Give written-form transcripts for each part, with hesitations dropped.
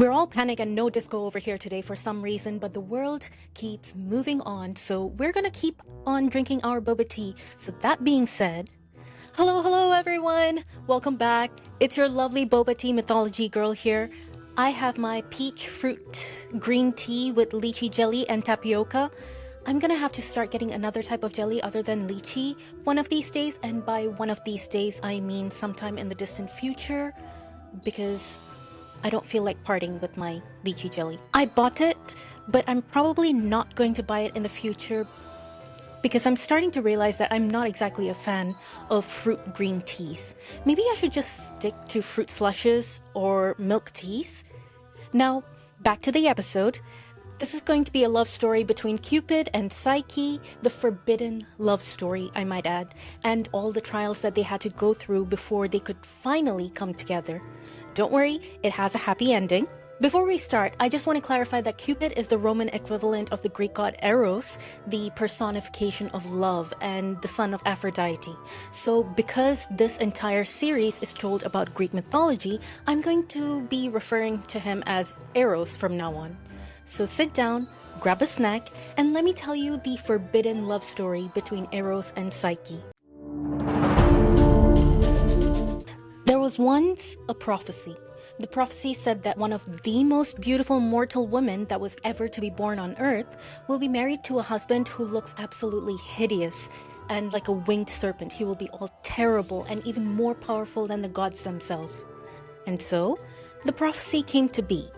We're all panic and no disco over here today for some reason, but the world keeps moving on, so we're gonna keep on drinking our boba tea. So that being said, hello everyone! Welcome back. It's your lovely boba tea mythology girl here. I have my peach fruit green tea with lychee jelly and tapioca. I'm gonna have to start getting another type of jelly other than lychee one of these days, and by one of these days I mean sometime in the distant future, because I don't feel like parting with my lychee jelly. I bought it, but I'm probably not going to buy it in the future because I'm starting to realize that I'm not exactly a fan of fruit green teas. Maybe I should just stick to fruit slushes or milk teas. Now, back to the episode. This is going to be a love story between Cupid and Psyche, the forbidden love story, I might add, and all the trials that they had to go through before they could finally come together. Don't worry, it has a happy ending. Before we start, I just want to clarify that Cupid is the Roman equivalent of the Greek god Eros, the personification of love and the son of Aphrodite. So because this entire series is told about Greek mythology, I'm going to be referring to him as Eros from now on. So sit down, grab a snack, and let me tell you the forbidden love story between Eros and Psyche. There was once a prophecy. The prophecy said that one of the most beautiful mortal women that was ever to be born on Earth will be married to a husband who looks absolutely hideous and like a winged serpent. He will be all terrible and even more powerful than the gods themselves. And so, the prophecy came to be.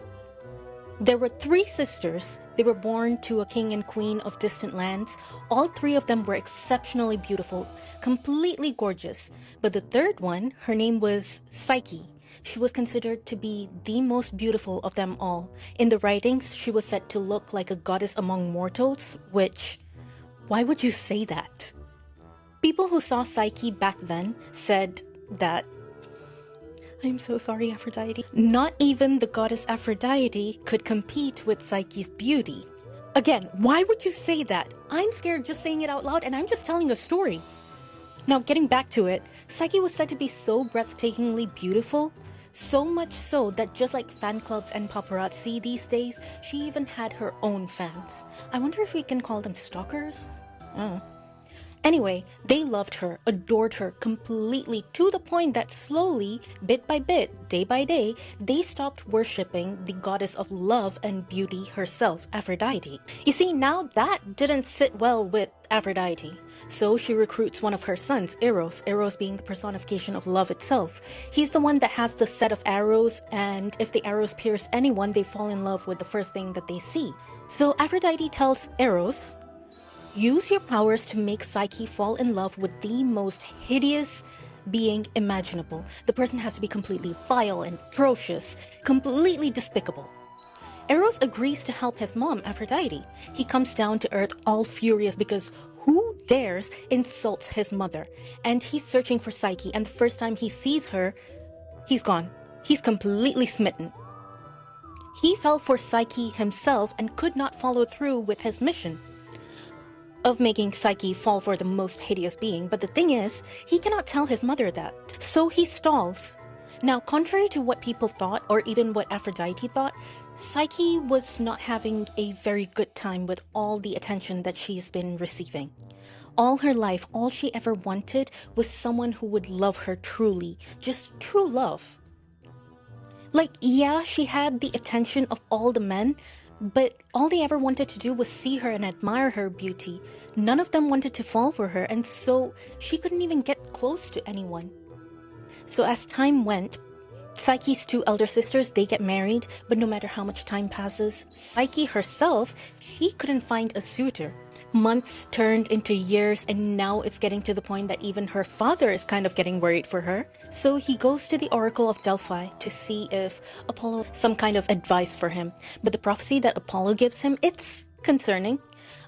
There were 3 sisters. They were born to a king and queen of distant lands. All 3 of them were exceptionally beautiful, completely gorgeous. But the third one, her name was Psyche. She was considered to be the most beautiful of them all. In the writings, she was said to look like a goddess among mortals, which, why would you say that? People who saw Psyche back then said that, I'm so sorry, Aphrodite. Not even the goddess Aphrodite could compete with Psyche's beauty. Again, why would you say that? I'm scared just saying it out loud, and I'm just telling a story. Now, getting back to it, Psyche was said to be so breathtakingly beautiful, so much so that just like fan clubs and paparazzi these days, she even had her own fans. I wonder if we can call them stalkers? Anyway, they loved her, adored her completely, to the point that slowly, bit by bit, day by day, they stopped worshipping the goddess of love and beauty herself, Aphrodite. You see, now that didn't sit well with Aphrodite. So she recruits one of her sons, Eros, Eros being the personification of love itself. He's the one that has the set of arrows, and if the arrows pierce anyone, they fall in love with the first thing that they see. So Aphrodite tells Eros, use your powers to make Psyche fall in love with the most hideous being imaginable. The person has to be completely vile and atrocious, completely despicable. Eros agrees to help his mom, Aphrodite. He comes down to Earth all furious because who dares insults his mother? And he's searching for Psyche, and the first time he sees her, he's gone. He's completely smitten. He fell for Psyche himself and could not follow through with his mission of making Psyche fall for the most hideous being, but the thing is, he cannot tell his mother that, so he stalls. Now, contrary to what people thought, or even what Aphrodite thought, Psyche was not having a very good time with all the attention that she's been receiving. All her life, all she ever wanted was someone who would love her truly, just true love. Like, yeah, she had the attention of all the men, but all they ever wanted to do was see her and admire her beauty. None of them wanted to fall for her, and so she couldn't even get close to anyone. So as time went, Psyche's 2 elder sisters, they get married, but no matter how much time passes, Psyche herself, she couldn't find a suitor. Months turned into years, and now it's getting to the point that even her father is kind of getting worried for her. So he goes to the Oracle of Delphi to see if Apollo has some kind of advice for him. But the prophecy that Apollo gives him, it's concerning.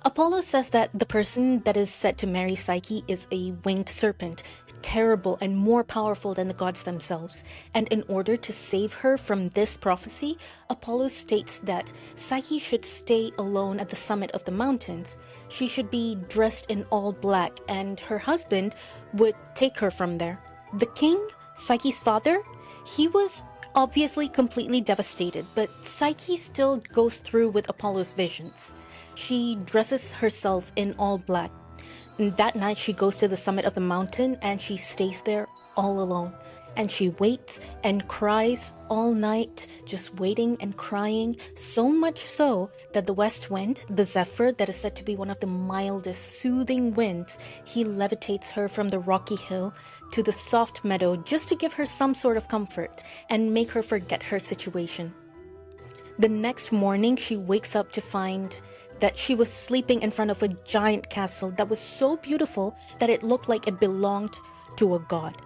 Apollo says that the person that is set to marry Psyche is a winged serpent, terrible and more powerful than the gods themselves. And in order to save her from this prophecy, Apollo states that Psyche should stay alone at the summit of the mountains. She should be dressed in all black, and her husband would take her from there. The king, Psyche's father, he was obviously completely devastated, but Psyche still goes through with Apollo's visions. She dresses herself in all black. And that night, she goes to the summit of the mountain and she stays there all alone. And she waits and cries all night, just waiting and crying, so much so that the west wind, the zephyr that is said to be one of the mildest, soothing winds, he levitates her from the rocky hill to the soft meadow just to give her some sort of comfort and make her forget her situation. The next morning, she wakes up to find that she was sleeping in front of a giant castle that was so beautiful that it looked like it belonged to a god.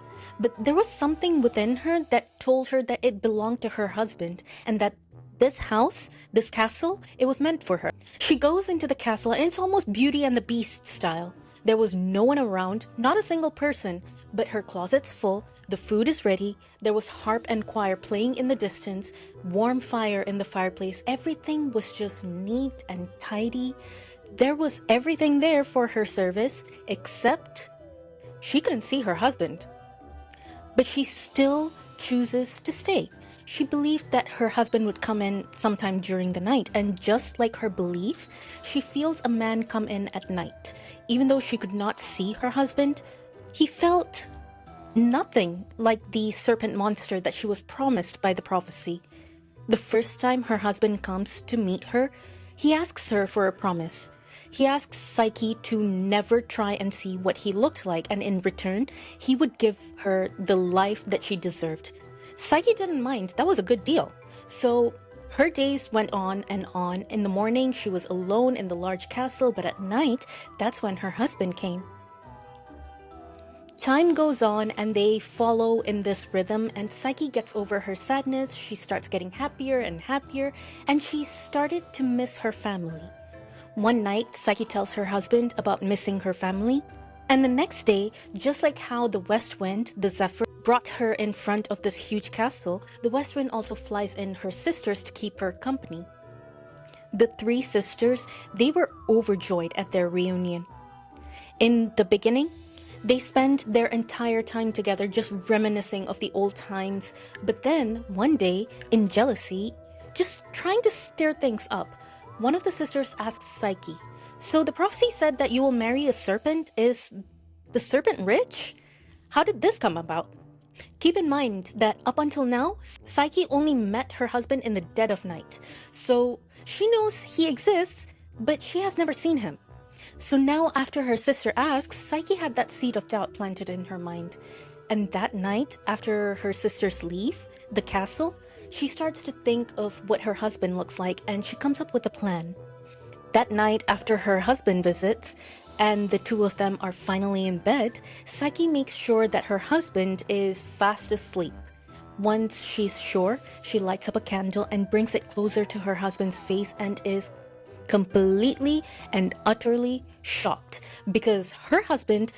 But there was something within her that told her that it belonged to her husband and that this house, this castle, it was meant for her. She goes into the castle and it's almost Beauty and the Beast style. There was no one around, not a single person, but her closet's full, the food is ready, there was harp and choir playing in the distance, warm fire in the fireplace, everything was just neat and tidy. There was everything there for her service, except she couldn't see her husband. But she still chooses to stay. She believed that her husband would come in sometime during the night, and just like her belief, she feels a man come in at night. Even though she could not see her husband, he felt nothing like the serpent monster that she was promised by the prophecy. The first time her husband comes to meet her, he asks her for a promise. He asks Psyche to never try and see what he looked like, and in return, he would give her the life that she deserved. Psyche didn't mind. That was a good deal. So her days went on and on. In the morning, she was alone in the large castle, but at night, that's when her husband came. Time goes on and they follow in this rhythm, and Psyche gets over her sadness. She starts getting happier and happier, and she started to miss her family. One night, Psyche tells her husband about missing her family, and the next day, just like how the west wind, the zephyr, brought her in front of this huge castle, the west wind also flies in her sisters to keep her company. The three sisters, they were overjoyed at their reunion. In the beginning, they spent their entire time together just reminiscing of the old times, but then one day, in jealousy, just trying to stir things up, one of the sisters asks Psyche, "So the prophecy said that you will marry a serpent. Is the serpent rich? How did this come about?" Keep in mind that up until now, Psyche only met her husband in the dead of night, so she knows he exists, but she has never seen him. So now after her sister asks, Psyche had that seed of doubt planted in her mind. And that night, after her sisters leave the castle, she starts to think of what her husband looks like, and she comes up with a plan. That night, after her husband visits, and the two of them are finally in bed, Psyche makes sure that her husband is fast asleep. Once she's sure, she lights up a candle and brings it closer to her husband's face and is completely and utterly shocked because her husband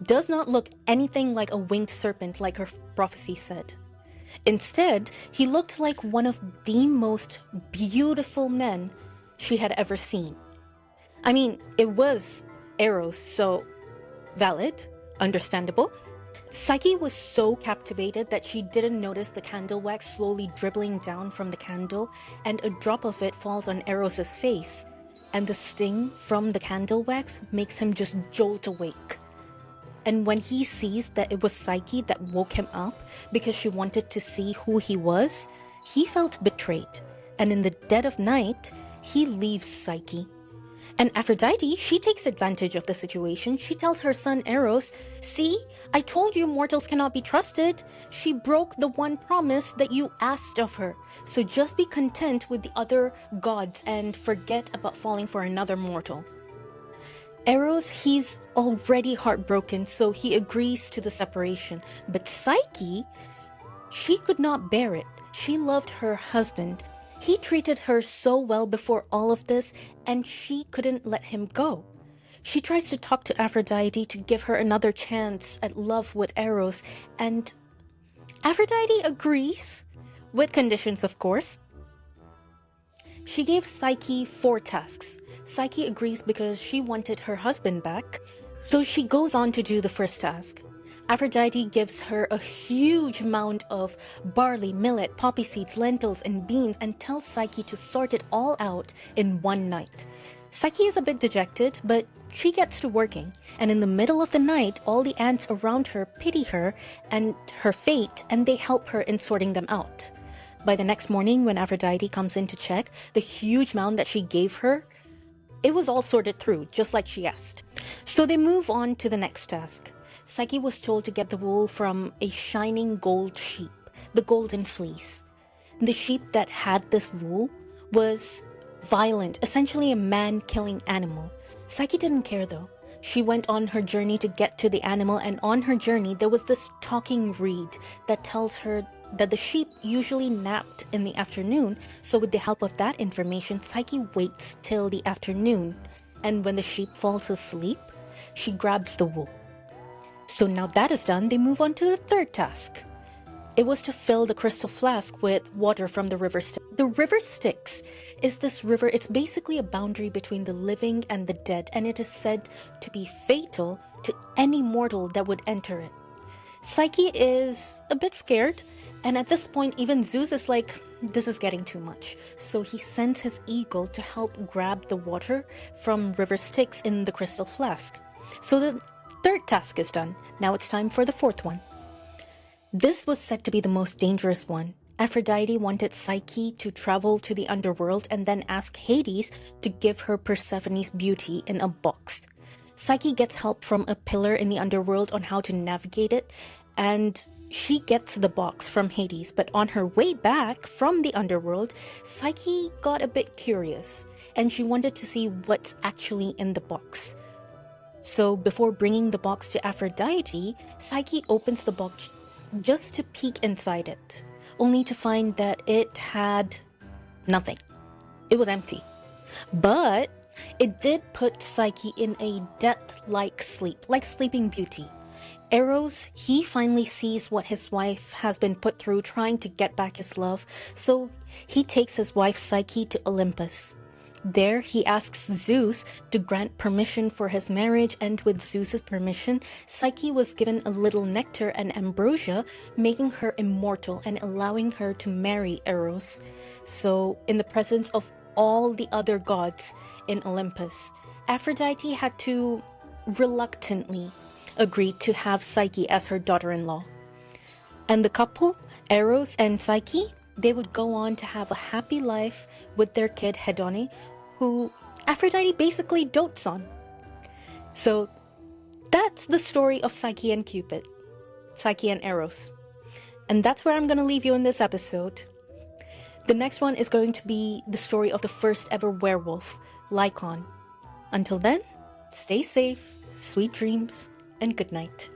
does not look anything like a winged serpent like her prophecy said. Instead, he looked like one of the most beautiful men she had ever seen. I mean, it was Eros, so valid, understandable. Psyche was so captivated that she didn't notice the candle wax slowly dribbling down from the candle, and a drop of it falls on Eros's face, and the sting from the candle wax makes him just jolt awake. And when he sees that it was Psyche that woke him up because she wanted to see who he was, he felt betrayed, and in the dead of night, he leaves Psyche. And Aphrodite, she takes advantage of the situation. She tells her son Eros, "See, I told you mortals cannot be trusted. She broke the one promise that you asked of her. So just be content with the other gods and forget about falling for another mortal." Eros, he's already heartbroken, so he agrees to the separation. But Psyche, she could not bear it. She loved her husband. He treated her so well before all of this, and she couldn't let him go. She tries to talk to Aphrodite to give her another chance at love with Eros, and Aphrodite agrees, with conditions of course. She gave Psyche 4 tasks. Psyche agrees because she wanted her husband back, so she goes on to do the first task. Aphrodite gives her a huge amount of barley, millet, poppy seeds, lentils, and beans and tells Psyche to sort it all out in one night. Psyche is a bit dejected, but she gets to working, and in the middle of the night, all the ants around her pity her and her fate, and they help her in sorting them out. By the next morning, when Aphrodite comes in to check, the huge mound that she gave her, it was all sorted through, just like she asked. So they move on to the next task. Psyche was told to get the wool from a shining gold sheep, the golden fleece. The sheep that had this wool was violent, essentially a man-killing animal. Psyche didn't care though. She went on her journey to get to the animal, and on her journey there was this talking reed that tells her that the sheep usually napped in the afternoon, so with the help of that information, Psyche waits till the afternoon, and when the sheep falls asleep, she grabs the wool. So now that is done, they move on to the third task. It was to fill the crystal flask with water from the river Styx. The river Styx is this river, it's basically a boundary between the living and the dead, and it is said to be fatal to any mortal that would enter it. Psyche is a bit scared, and at this point even Zeus is like, this is getting too much. So he sends his eagle to help grab the water from river Styx in the crystal flask. So the third task is done. Now it's time for the fourth one. This was said to be the most dangerous one. Aphrodite wanted Psyche to travel to the underworld and then ask Hades to give her Persephone's beauty in a box. Psyche gets help from a pillar in the underworld on how to navigate it, and she gets the box from Hades, but on her way back from the underworld, Psyche got a bit curious, and she wanted to see what's actually in the box. So before bringing the box to Aphrodite, Psyche opens the box just to peek inside it, only to find that it had nothing. It was empty. But it did put Psyche in a death-like sleep, like Sleeping Beauty. Eros, he finally sees what his wife has been put through trying to get back his love, so he takes his wife Psyche to Olympus. There, he asks Zeus to grant permission for his marriage, and with Zeus's permission, Psyche was given a little nectar and ambrosia, making her immortal and allowing her to marry Eros. So, in the presence of all the other gods in Olympus, Aphrodite had to reluctantly agree to have Psyche as her daughter-in-law. And the couple, Eros and Psyche, they would go on to have a happy life with their kid Hedone, who Aphrodite basically dotes on. So that's the story of Psyche and Cupid, Psyche and Eros. And that's where I'm going to leave you in this episode. The next one is going to be the story of the first ever werewolf, Lycon. Until then, stay safe, sweet dreams, and good night.